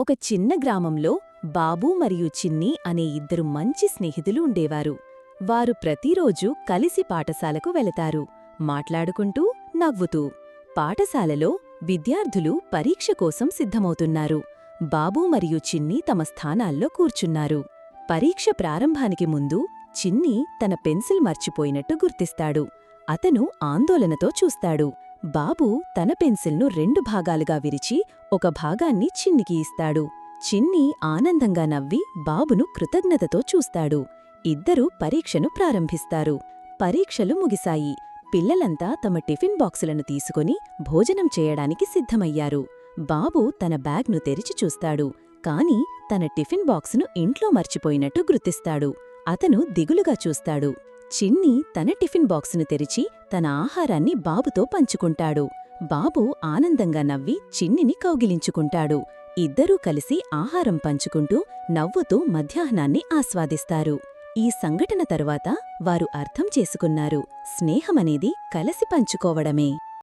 ఒక చిన్న గ్రామంలో బాబూ మరియు చిన్ని అనే ఇద్దరు మంచి స్నేహితులు ఉండేవారు. వారు ప్రతిరోజూ కలిసి పాఠశాలకు వెళతారు, మాట్లాడుకుంటూ నవ్వుతూ. పాఠశాలలో విద్యార్థులు పరీక్ష కోసం సిద్ధమవుతున్నారు. బాబూ మరియు చిన్ని తమ స్థానాల్లో కూర్చున్నారు. పరీక్ష ప్రారంభానికి ముందు చిన్ని తన పెన్సిల్ మర్చిపోయినట్టు గుర్తిస్తాడు. అతను ఆందోళనతో చూస్తాడు. బాబూ తన పెన్సిల్ను 2 భాగాలుగా విరిచి ఒక భాగాన్ని చిన్నికి ఇస్తాడు. చిన్ని ఆనందంగా నవ్వి బాబును కృతజ్ఞతతో చూస్తాడు. ఇద్దరూ పరీక్షను ప్రారంభిస్తారు. పరీక్షలు ముగిశాయి. పిల్లలంతా తమ టిఫిన్ బాక్సులను తీసుకుని భోజనం చేయడానికి సిద్ధమయ్యారు. బాబు తన బ్యాగ్ను తెరిచి చూస్తాడు, కాని తన టిఫిన్ బాక్సును ఇంట్లో మర్చిపోయినట్టు గుర్తిస్తాడు. అతను దిగులుగా చూస్తాడు. చిన్ని తన టిఫిన్ బాక్సును తెరిచి తన ఆహారాన్ని బాబుతో పంచుకుంటాడు. బాబు ఆనందంగా నవ్వి చిన్నిని కౌగిలించుకుంటాడు. ఇద్దరూ కలిసి ఆహారం పంచుకుంటూ నవ్వుతూ మధ్యాహ్నాన్ని ఆస్వాదిస్తారు. ఈ సంఘటన తరువాత వారు అర్థం చేసుకున్నారు, స్నేహమనేది కలసి పంచుకోవడమే.